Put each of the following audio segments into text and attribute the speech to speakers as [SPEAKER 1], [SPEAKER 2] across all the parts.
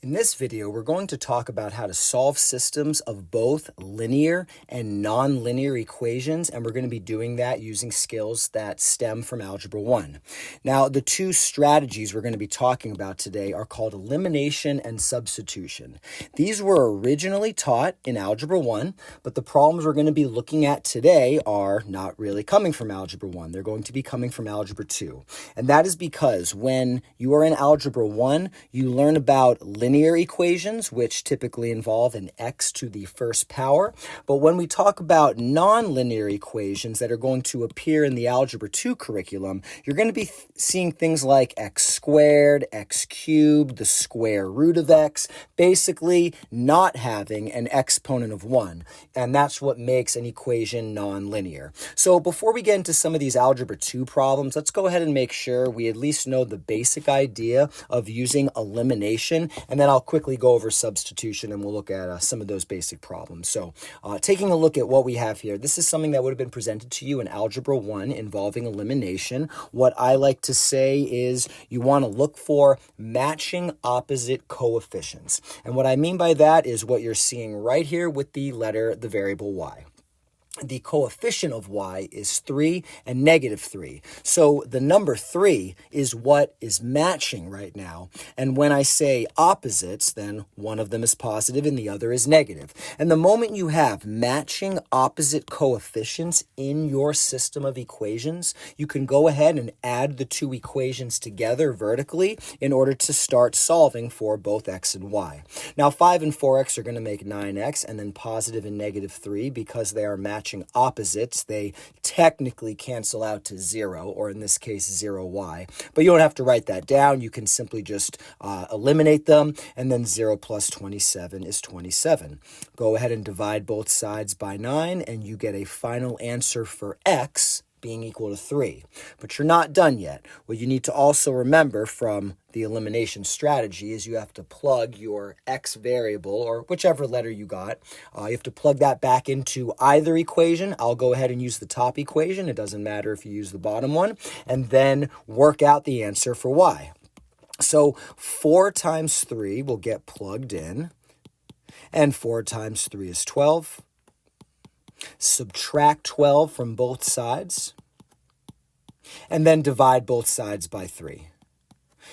[SPEAKER 1] In this video, we're going to talk about how to solve systems of both linear and nonlinear equations, and we're going to be doing that using skills that stem from Algebra 1. Now, the two strategies we're going to be talking about today are called elimination and substitution. These were originally taught in Algebra 1, but the problems we're going to be looking at today are not really coming from Algebra 1. They're going to be coming from Algebra 2. And that is because when you are in Algebra 1, you learn about linear equations, which typically involve an x to the first power. But when we talk about nonlinear equations that are going to appear in the Algebra 2 curriculum, you're going to be seeing things like x squared, x cubed, the square root of x, basically not having an exponent of 1. And that's what makes an equation nonlinear. So before we get into some of these Algebra 2 problems, let's go ahead and make sure we at least know the basic idea of using elimination, and then I'll quickly go over substitution and we'll look at some of those basic problems. So taking a look at what we have here, this is something that would have been presented to you in Algebra 1 involving elimination. What I like to say is you want to look for matching opposite coefficients. And what I mean by that is what you're seeing right here with the variable y. The coefficient of y is 3 and negative 3. So the number 3 is what is matching right now. And when I say opposites, then one of them is positive and the other is negative. And the moment you have matching opposite coefficients in your system of equations, you can go ahead and add the two equations together vertically in order to start solving for both x and y. Now 5 and 4x are going to make 9x, and then positive and negative 3, because they are matching opposites, they technically cancel out to 0, or in this case 0y. But you don't have to write that down. You can simply just eliminate them, and then 0 plus 27 is 27. Go ahead and divide both sides by 9, and you get a final answer for x being equal to 3. But you're not done yet. What you need to also remember from the elimination strategy is you have to plug your x variable, or whichever letter you got, you have to plug that back into either equation. I'll go ahead and use the top equation. It doesn't matter if you use the bottom one, and then work out the answer for y. So 4 times 3 will get plugged in, and 4 times 3 is 12. Subtract 12 from both sides, and then divide both sides by 3.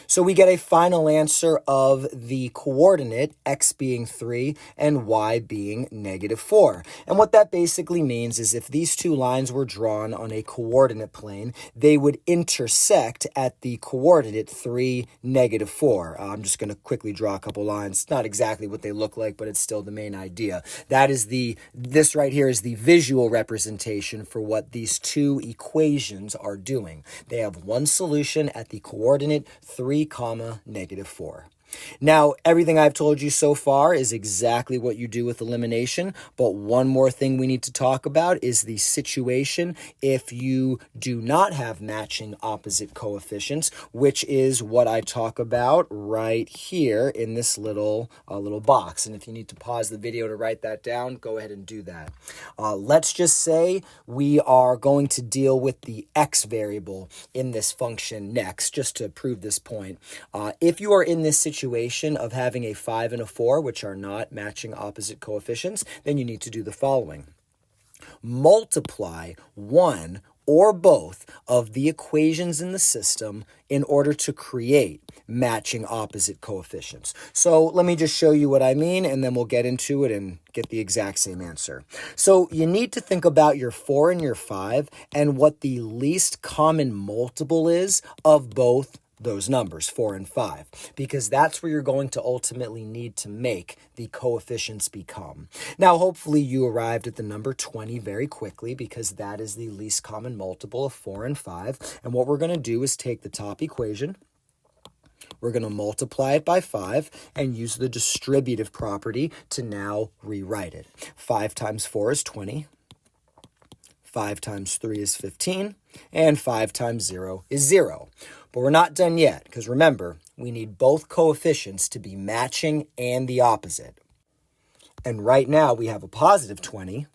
[SPEAKER 1] So we get a final answer of the coordinate, x being 3 and y being negative 4. And what that basically means is if these two lines were drawn on a coordinate plane, they would intersect at the coordinate 3, negative 4. I'm just going to quickly draw a couple lines. Not exactly what they look like, but it's still the main idea. That is this right here is the visual representation for what these two equations are doing. They have one solution at the coordinate 3, negative 4. Now, everything I've told you so far is exactly what you do with elimination, but one more thing we need to talk about is the situation if you do not have matching opposite coefficients, which is what I talk about right here in this little box. And if you need to pause the video to write that down, go ahead and do that. Let's just say we are going to deal with the x variable in this function next, just to prove this point. If you are in this situation of having a 5 and a 4, which are not matching opposite coefficients, then you need to do the following. Multiply one or both of the equations in the system in order to create matching opposite coefficients. So let me just show you what I mean, and then we'll get into it and get the exact same answer. So you need to think about your 4 and your 5 and what the least common multiple is of both those numbers, 4 and 5, because that's where you're going to ultimately need to make the coefficients become. Now, hopefully you arrived at the number 20 very quickly, because that is the least common multiple of 4 and 5. And what we're going to do is take the top equation, we're going to multiply it by 5 and use the distributive property to now rewrite it. 5 times 4 is 20. 5 times 3 is 15, and 5 times 0 is 0. But we're not done yet, because remember, we need both coefficients to be matching and the opposite. And right now we have a positive 20,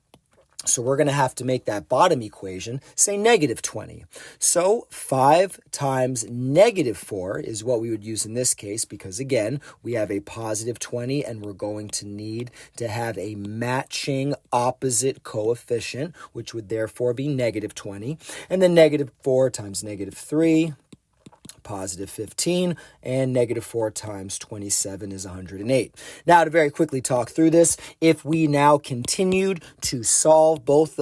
[SPEAKER 1] So we're going to have to make that bottom equation say negative 20. So 5 times negative 4 is what we would use in this case because, again, we have a positive 20 and we're going to need to have a matching opposite coefficient, which would therefore be negative 20. And then negative 4 times negative 3, positive 15, and negative 4 times 27 is 108. Now, to very quickly talk through this, if we now continued to solve both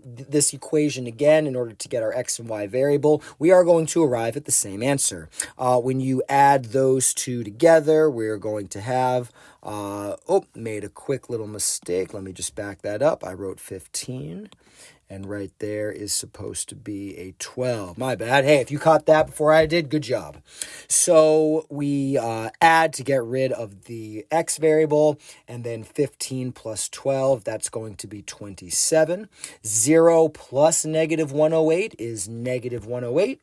[SPEAKER 1] this equation again in order to get our x and y variable, we are going to arrive at the same answer. When you add those two together, we're going to have, made a quick little mistake. Let me just back that up. I wrote 15. And right there is supposed to be a 12. My bad. Hey, if you caught that before I did, good job. So we add to get rid of the x variable, and then 15 plus 12, that's going to be 27. 0 plus negative 108 is negative 108.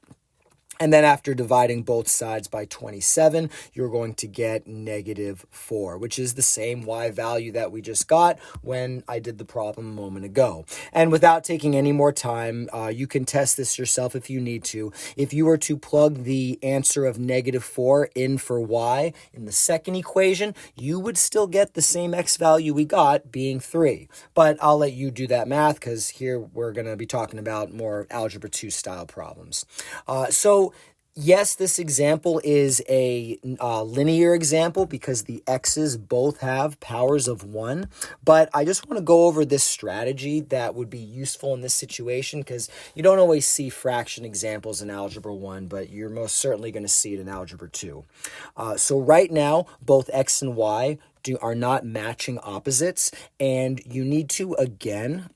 [SPEAKER 1] And then after dividing both sides by 27, you're going to get negative 4, which is the same y value that we just got when I did the problem a moment ago. And without taking any more time, you can test this yourself if you need to. If you were to plug the answer of negative 4 in for y in the second equation, you would still get the same x value we got, being 3. But I'll let you do that math because here we're going to be talking about more Algebra 2 style problems. Yes, this example is a linear example because the x's both have powers of 1, but I just want to go over this strategy that would be useful in this situation because you don't always see fraction examples in Algebra 1, but you're most certainly going to see it in Algebra 2. So right now, both x and y are not matching opposites, and you need to, again,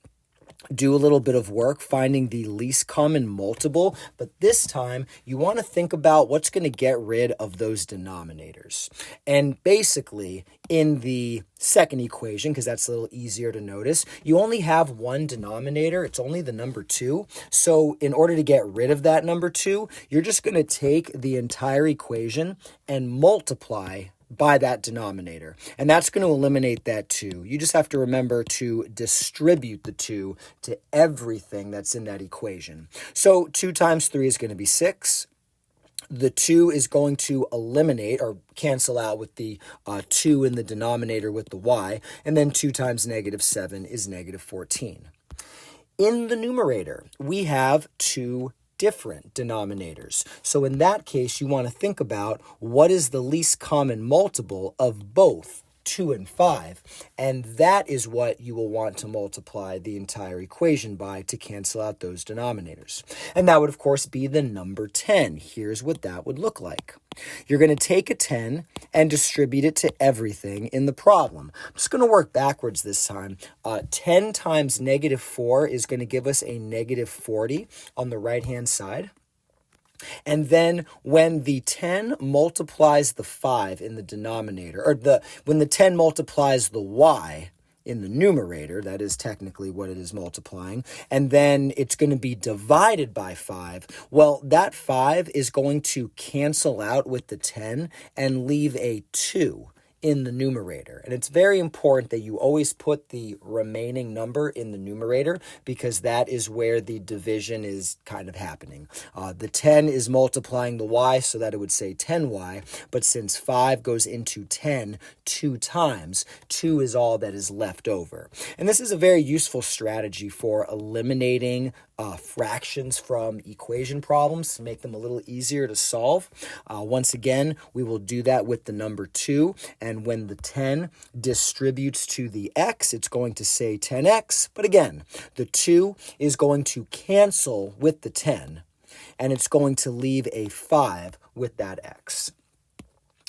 [SPEAKER 1] do a little bit of work finding the least common multiple, but this time you want to think about what's going to get rid of those denominators. And basically, in the second equation, because that's a little easier to notice, you only have one denominator. It's only the number 2. So in order to get rid of that number 2, you're just going to take the entire equation and multiply by that denominator. And that's going to eliminate that 2. You just have to remember to distribute the 2 to everything that's in that equation. So 2 times 3 is going to be 6. The 2 is going to eliminate or cancel out with the 2 in the denominator with the y. And then 2 times negative 7 is negative 14. In the numerator, we have 2 different denominators. So in that case, you want to think about what is the least common multiple of both 2 and 5, and that is what you will want to multiply the entire equation by to cancel out those denominators. And that would, of course, be the number 10. Here's what that would look like. You're going to take a 10 and distribute it to everything in the problem. I'm just going to work backwards this time. 10 times negative 4 is going to give us a negative 40 on the right-hand side. And then when the 10 multiplies the 5 in the denominator, or when the 10 multiplies the y in the numerator, that is technically what it is multiplying, and then it's going to be divided by 5, well, that 5 is going to cancel out with the 10 and leave a 2 in the numerator. And it's very important that you always put the remaining number in the numerator because that is where the division is kind of happening. The 10 is multiplying the y so that it would say 10y, but since 5 goes into 10 2 times, 2 is all that is left over. And this is a very useful strategy for eliminating fractions from equation problems to make them a little easier to solve. Once again, we will do that with the number 2, and when the 10 distributes to the x, it's going to say 10x, but again, the 2 is going to cancel with the 10, and it's going to leave a 5 with that x.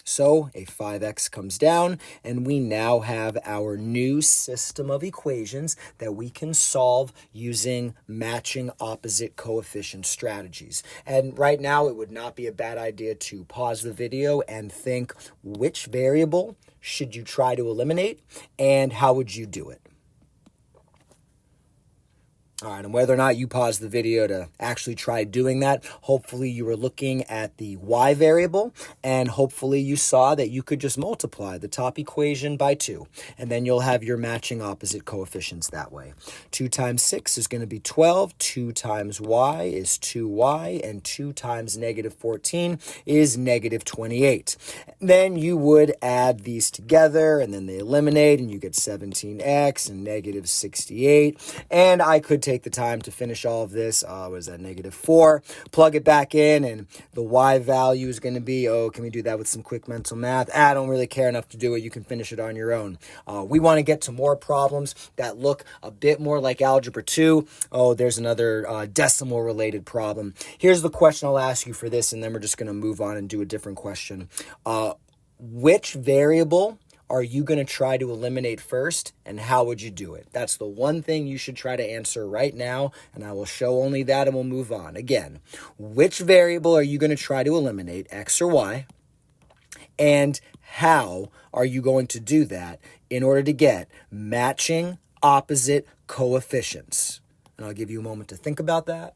[SPEAKER 1] So a 5x comes down, and we now have our new system of equations that we can solve using matching opposite coefficient strategies. And right now, it would not be a bad idea to pause the video and think, which variable should you try to eliminate, and how would you do it? All right, and whether or not you pause the video to actually try doing that, hopefully you were looking at the y variable, and hopefully you saw that you could just multiply the top equation by 2, and then you'll have your matching opposite coefficients that way. 2 times 6 is going to be 12, 2 times y is 2y, and 2 times negative 14 is negative 28. Then you would add these together, and then they eliminate, and you get 17x and negative 68, and I could take the time to finish all of this. Was that negative 4? Plug it back in, and the y value is going to be, can we do that with some quick mental math? I don't really care enough to do it. You can finish it on your own. We want to get to more problems that look a bit more like Algebra 2. There's another decimal-related problem. Here's the question I'll ask you for this, and then we're just going to move on and do a different question. Which variable are you going to try to eliminate first, and how would you do it? That's the one thing you should try to answer right now, and I will show only that and we'll move on. Again, which variable are you going to try to eliminate, x or y, and how are you going to do that in order to get matching opposite coefficients? And I'll give you a moment to think about that.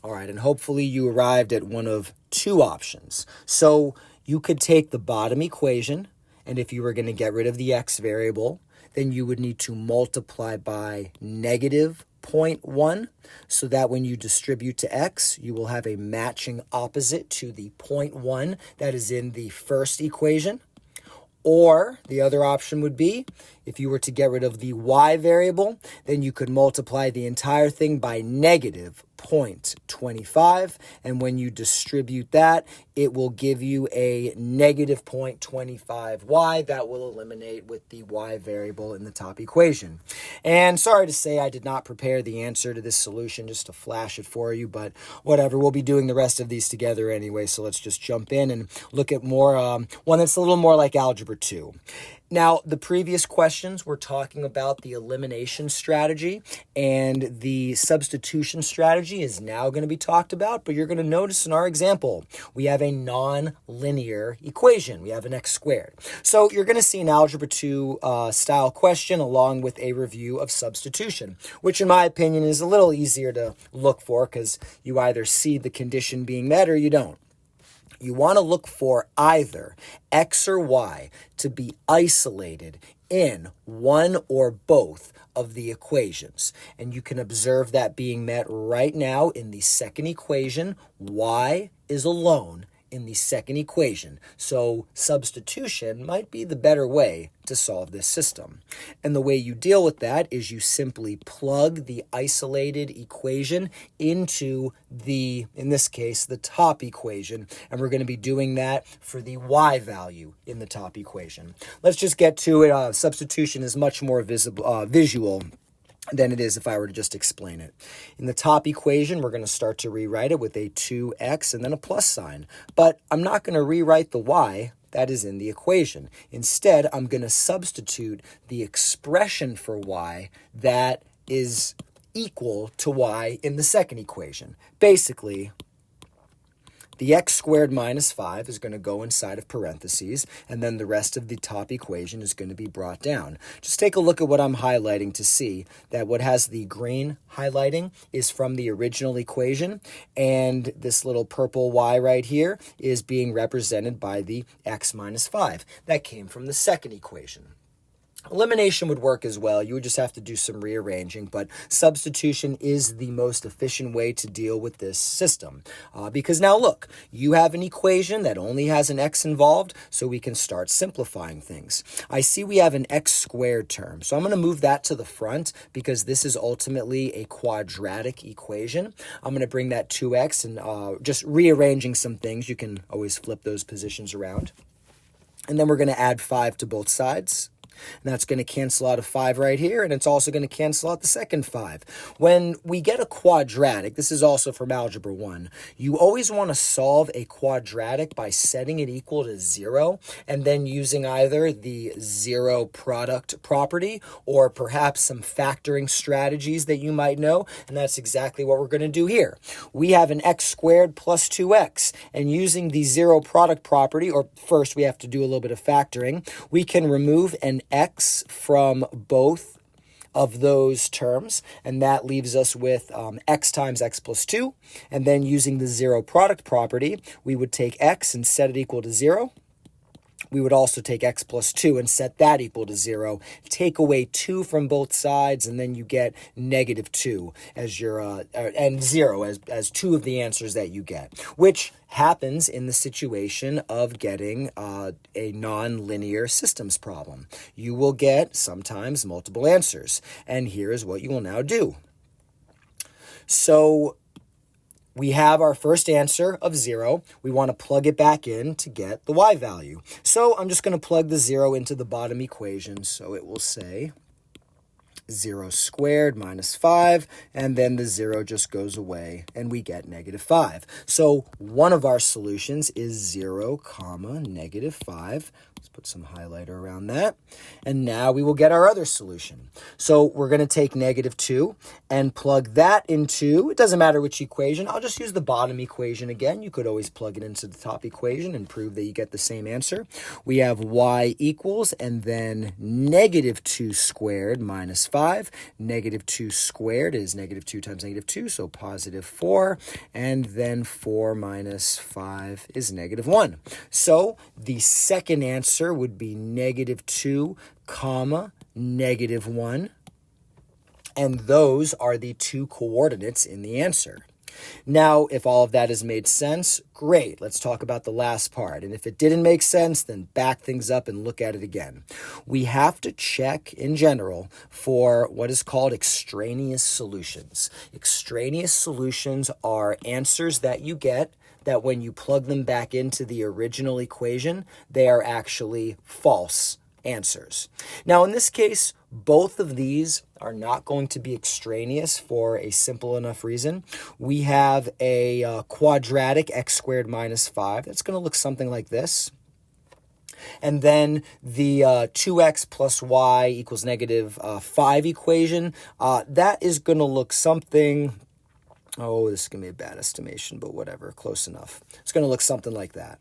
[SPEAKER 1] All right, and hopefully you arrived at one of 2 options. So you could take the bottom equation, and if you were going to get rid of the x variable, then you would need to multiply by negative 0.1, so that when you distribute to x, you will have a matching opposite to the 0.1 that is in the first equation. Or the other option would be, if you were to get rid of the y variable, then you could multiply the entire thing by negative 0.25. And when you distribute that, it will give you a negative 0.25y that will eliminate with the y variable in the top equation. And sorry to say, I did not prepare the answer to this solution just to flash it for you, but whatever, we'll be doing the rest of these together anyway. So let's just jump in and look at more, one that's a little more like Algebra 2. Now, the previous questions were talking about the elimination strategy, and the substitution strategy is now going to be talked about, but you're going to notice in our example, we have a non-linear equation. We have an x squared. So you're going to see an Algebra 2 style question along with a review of substitution, which in my opinion is a little easier to look for because you either see the condition being met or you don't. You want to look for either x or y to be isolated in one or both of the equations. And you can observe that being met right now in the second equation. Y is alone in the second equation. So substitution might be the better way to solve this system. And the way you deal with that is you simply plug the isolated equation into the, in this case, the top equation. And we're going to be doing that for the y value in the top equation. Let's just get to it. Substitution is much more visual than it is if I were to just explain it. In the top equation, we're going to start to rewrite it with a 2x and then a plus sign. But I'm not going to rewrite the y that is in the equation. Instead, I'm going to substitute the expression for y that is equal to y in the second equation. Basically, the x squared minus 5 is going to go inside of parentheses, and then the rest of the top equation is going to be brought down. Just take a look at what I'm highlighting to see that what has the green highlighting is from the original equation, and this little purple y right here is being represented by the x minus 5. That came from the second equation. Elimination would work as well. You would just have to do some rearranging, but substitution is the most efficient way to deal with this system. Because now look, you have an equation that only has an x involved, so we can start simplifying things. I see we have an x squared term, so I'm going to move that to the front because this is ultimately a quadratic equation. I'm going to bring that 2x and just rearranging some things. You can always flip those positions around. And then we're going to add 5 to both sides. And that's going to cancel out a 5 right here, and it's also going to cancel out the second 5. When we get a quadratic, this is also from Algebra 1, you always want to solve a quadratic by setting it equal to 0, and then using either the zero product property or perhaps some factoring strategies that you might know, and that's exactly what we're going to do here. We have an x squared plus 2x, and using the zero product property, or first we have to do a little bit of factoring, we can remove an x from both of those terms, and that leaves us with x times x plus 2, and then using the zero product property, we would take x and set it equal to 0. We would also take x plus 2 and set that equal to 0. Take away 2 from both sides, and then you get negative 2 as your and 0 as 2 of the answers that you get, which happens in the situation of getting a nonlinear systems problem. You will get sometimes multiple answers, and here is what you will now do. So we have our first answer of 0. We want to plug it back in to get the y value. So I'm just going to plug the 0 into the bottom equation. So it will say 0 squared minus 5, and then the 0 just goes away, and we get negative 5. So one of our solutions is 0, comma, negative 5. Let's put some highlighter around that. And now we will get our other solution. So we're going to take negative 2 and plug that into, it doesn't matter which equation, I'll just use the bottom equation again. You could always plug it into the top equation and prove that you get the same answer. We have y equals, and then negative 2 squared minus 5. Negative 2 squared is negative 2 times negative 2, so positive 4. And then 4 minus 5 is negative 1. So the second answer would be negative 2, comma, negative 1. And those are the two coordinates in the answer. Now, if all of that has made sense, great. Let's talk about the last part. And if it didn't make sense, then back things up and look at it again. We have to check in general for what is called extraneous solutions. Extraneous solutions are answers that you get that when you plug them back into the original equation, they are actually false answers. Now, in this case, both of these are not going to be extraneous for a simple enough reason. We have a quadratic x squared minus 5. That's going to look something like this. And then the 2x plus y equals negative 5 equation, that is going to look something, oh, this is going to be a bad estimation, but whatever, close enough. It's going to look something like that.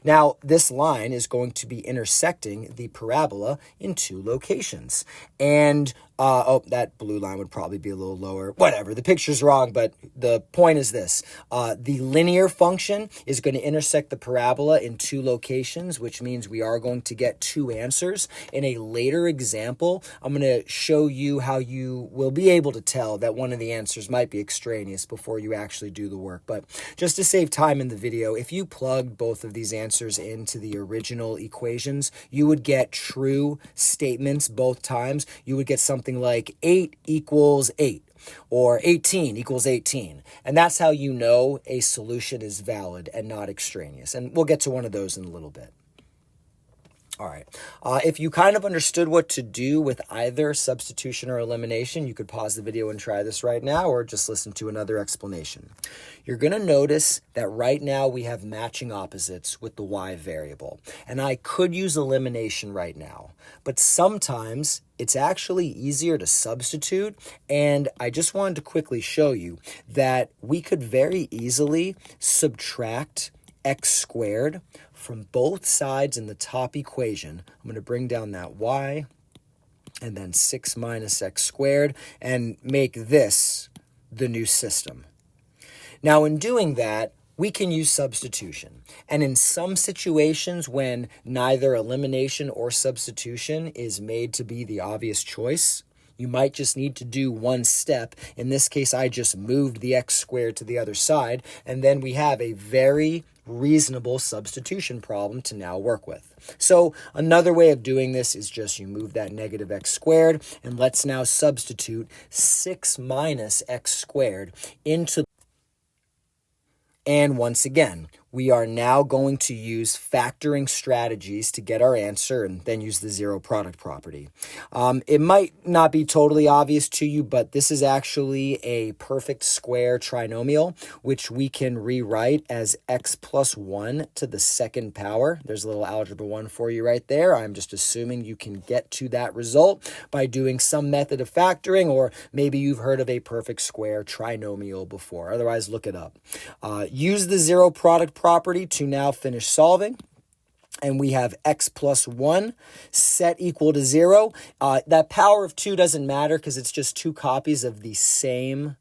[SPEAKER 1] Now, this line is going to be intersecting the parabola in two locations. And, that blue line would probably be a little lower. Whatever, the picture's wrong, but the point is this. The linear function is going to intersect the parabola in two locations, which means we are going to get two answers. In a later example, I'm going to show you how you will be able to tell that one of the answers might be extraneous before you actually do the work. But just to save time in the video, if you plugged both of these answers into the original equations, you would get true statements both times. You would get something like 8 equals 8 or 18 equals 18. And that's how you know a solution is valid and not extraneous. And we'll get to one of those in a little bit. All right. If you kind of understood what to do with either substitution or elimination, you could pause the video and try this right now, or just listen to another explanation. You're going to notice that right now we have matching opposites with the y variable. And I could use elimination right now, but sometimes it's actually easier to substitute. And I just wanted to quickly show you that we could very easily subtract x squared from both sides in the top equation. I'm going to bring down that y and then 6 minus x squared and make this the new system. Now, in doing that, we can use substitution. And in some situations when neither elimination or substitution is made to be the obvious choice, you might just need to do one step. In this case, I just moved the x squared to the other side, and then we have a very reasonable substitution problem to now work with. So another way of doing this is just you move that negative x squared, and let's now substitute 6 minus x squared into. And once again, we are now going to use factoring strategies to get our answer and then use the zero product property. It might not be totally obvious to you, but this is actually a perfect square trinomial, which we can rewrite as x plus 1 to the second power. There's a little algebra 1 for you right there. I'm just assuming you can get to that result by doing some method of factoring, or maybe you've heard of a perfect square trinomial before. Otherwise, look it up. Use the zero product property to now finish solving. and we have x plus 1 set equal to 0. That power of 2 doesn't matter because it's just two copies of the same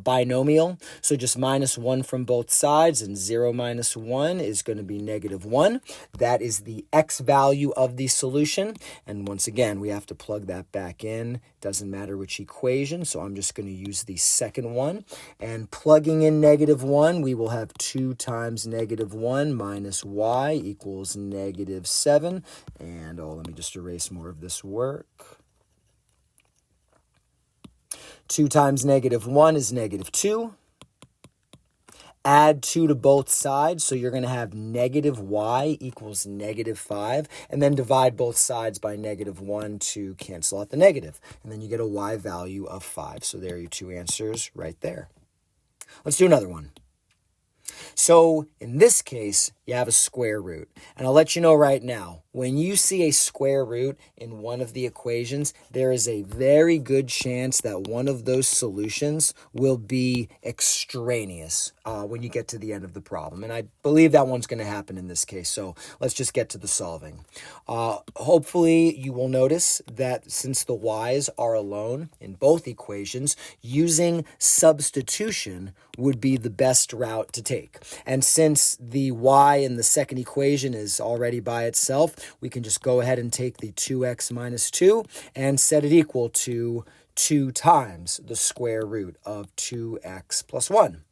[SPEAKER 1] binomial. So just minus 1 from both sides, and 0 minus 1 is going to be negative 1. That is the x value of the solution. And once again, we have to plug that back in. Doesn't matter which equation, so I'm just going to use the second one. And plugging in negative 1, we will have 2 times negative 1 minus y equals negative 7. And let me just erase more of this work. 2 times negative 1 is negative 2. Add 2 to both sides, so you're going to have negative y equals negative 5. And then divide both sides by negative 1 to cancel out the negative. And then you get a y value of 5. So there are your two answers right there. Let's do another one. So in this case, you have a square root. And I'll let you know right now, when you see a square root in one of the equations, there is a very good chance that one of those solutions will be extraneous when you get to the end of the problem. And I believe that one's going to happen in this case. So let's just get to the solving. Hopefully you will notice that since the y's are alone in both equations, using substitution would be the best route to take. And since the y in the second equation is already by itself, we can just go ahead and take the 2x minus 2 and set it equal to 2 times the square root of 2x plus 1.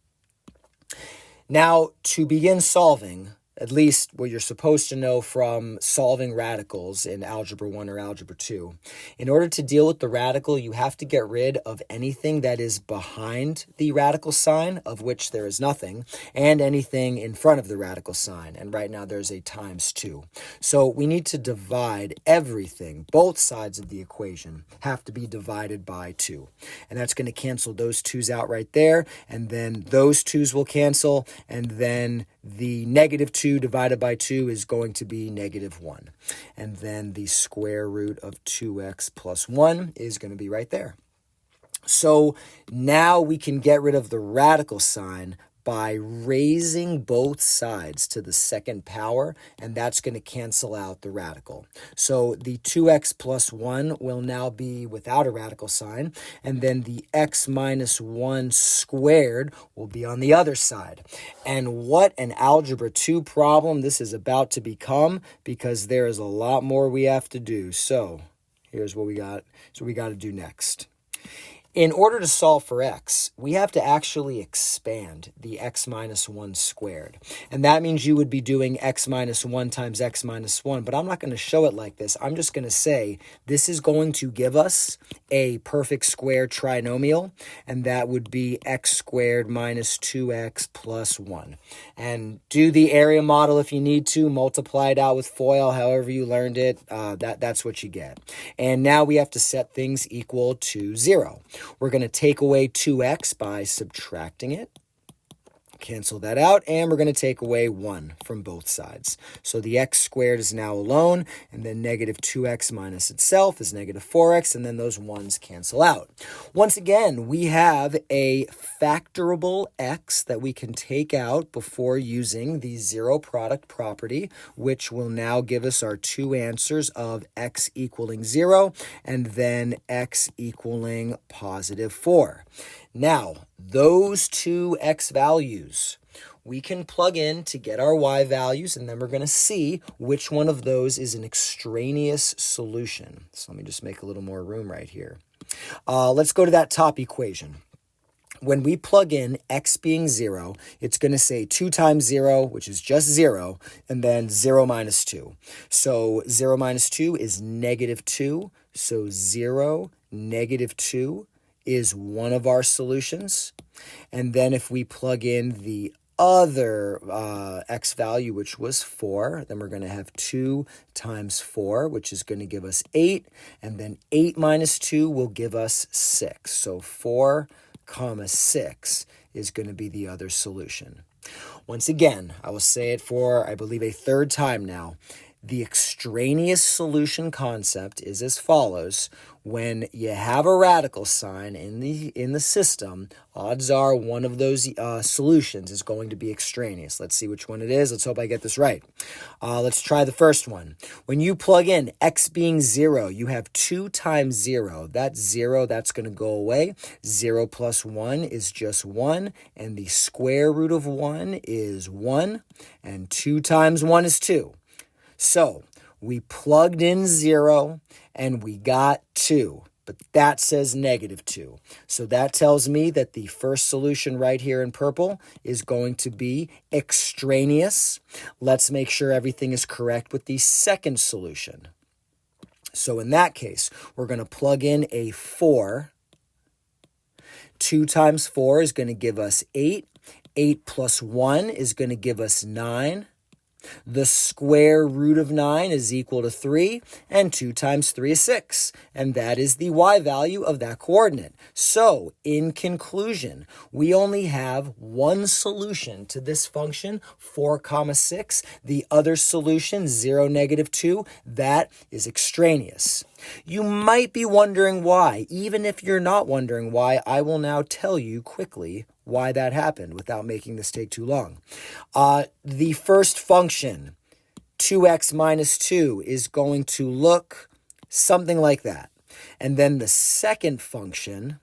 [SPEAKER 1] Now, to begin solving, at least what you're supposed to know from solving radicals in Algebra 1 or Algebra 2. In order to deal with the radical, you have to get rid of anything that is behind the radical sign, of which there is nothing, and anything in front of the radical sign. And right now there's a times 2. So we need to divide everything. Both sides of the equation have to be divided by 2. And that's going to cancel those 2's out right there. And then those 2's will cancel. And then the negative 2 divided by 2 is going to be negative 1. And then the square root of 2x plus 1 is going to be right there. So now we can get rid of the radical sign by raising both sides to the second power, and that's going to cancel out the radical. So the 2x plus 1 will now be without a radical sign, and then the x minus 1 squared will be on the other side. And what an Algebra 2 problem this is about to become, because there is a lot more we have to do. So here's what we got. So we got to do next. In order to solve for x, we have to actually expand the x minus 1 squared. And that means you would be doing x minus 1 times x minus 1, but I'm not going to show it like this. I'm just going to say this is going to give us a perfect square trinomial, and that would be x squared minus 2x plus 1. And do the area model if you need to, multiply it out with FOIL, however you learned it, that's what you get. And now we have to set things equal to 0. We're going to take away 2x by subtracting it. Cancel that out, and we're going to take away 1 from both sides. So the x squared is now alone, and then negative 2x minus itself is negative 4x, and then those 1's cancel out. Once again, we have a factorable x that we can take out before using the zero product property, which will now give us our two answers of x equaling 0 and then x equaling positive 4. Now, those two x values we can plug in to get our y values, and then we're going to see which one of those is an extraneous solution. So let me just make a little more room right here. Let's go to that top equation. When we plug in x being 0, it's going to say 2 times 0, which is just 0, and then 0 minus 2. So 0 minus 2 is negative 2. So 0, negative 2 is one of our solutions. And then if we plug in the other x value, which was 4, then we're going to have 2 times 4, which is going to give us 8. And then 8 minus 2 will give us 6. So 4, 6 is going to be the other solution. Once again, I will say it for, I believe, a third time now. The extraneous solution concept is as follows. When you have a radical sign in the system, odds are one of those solutions is going to be extraneous. Let's see which one it is. Let's hope I get this right. Let's try the first one. When you plug in x being 0, you have 2 times 0. That's 0. That's going to go away. 0 plus 1 is just 1. And the square root of 1 is 1. And 2 times 1 is 2. So we plugged in 0 and we got 2, but that says -2. So that tells me that the first solution right here in purple is going to be extraneous. Let's make sure everything is correct with the second solution. So in that case, we're going to plug in a 4. 2 times 4 is going to give us 8. 8 plus 1 is going to give us 9. The square root of 9 is equal to 3, and 2 times 3 is 6, and that is the y value of that coordinate. So, in conclusion, we only have one solution to this function, 4, 6. The other solution, 0, -2, that is extraneous. You might be wondering why. Even if you're not wondering why, I will now tell you quickly why that happened without making this take too long. The first function, 2x minus 2, is going to look something like that. And then the second function,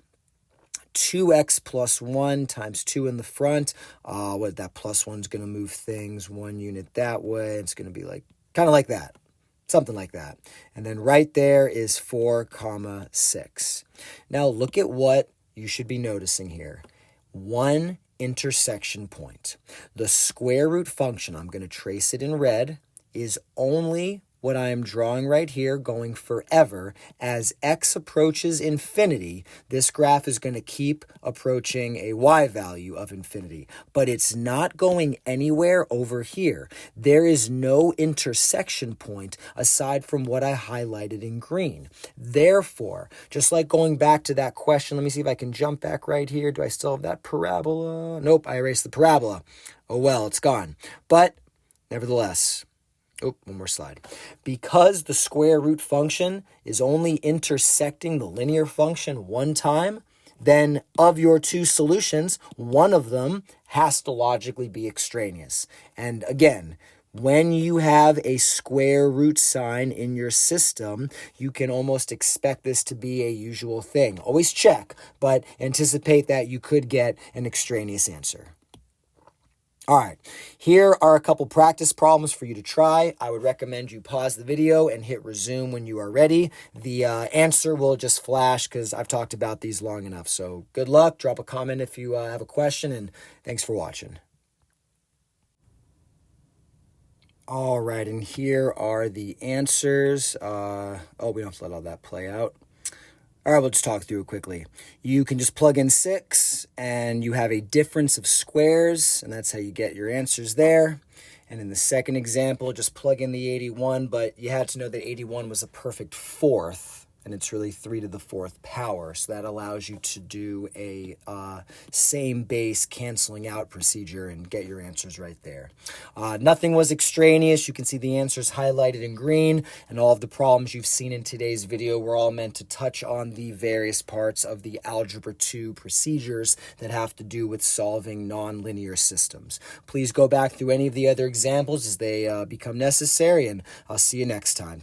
[SPEAKER 1] 2x plus 1 times 2 in the front, that plus 1 is going to move things 1 unit that way. It's going to be like kind of like that. Something like that. And then right there is 4, 6. Now look at what you should be noticing here. One intersection point. The square root function, I'm going to trace it in red, is only what I am drawing right here going forever. As x approaches infinity, this graph is going to keep approaching a y value of infinity, but it's not going anywhere over here. There is no intersection point aside from what I highlighted in green. Therefore, just like going back to that question, let me see if I can jump back right here. Do I still have that parabola? Nope, I erased the parabola. Oh well, it's gone. But nevertheless, one more slide. Because the square root function is only intersecting the linear function one time, then of your two solutions, one of them has to logically be extraneous. And again, when you have a square root sign in your system, you can almost expect this to be a usual thing. Always check, but anticipate that you could get an extraneous answer. All right, here are a couple practice problems for you to try. I would recommend you pause the video and hit resume when you are ready. The answer will just flash because I've talked about these long enough. So good luck. Drop a comment if you have a question, and thanks for watching. All right, and here are the answers. We don't have to let all that play out. All right, we'll just talk through it quickly. You can just plug in 6, and you have a difference of squares, and that's how you get your answers there. And in the second example, just plug in the 81, but you had to know that 81 was a perfect fourth, and it's really 3 to the 4th power. So that allows you to do a same base canceling out procedure and get your answers right there. Nothing was extraneous. You can see the answers highlighted in green, and all of the problems you've seen in today's video were all meant to touch on the various parts of the Algebra 2 procedures that have to do with solving nonlinear systems. Please go back through any of the other examples as they become necessary, and I'll see you next time.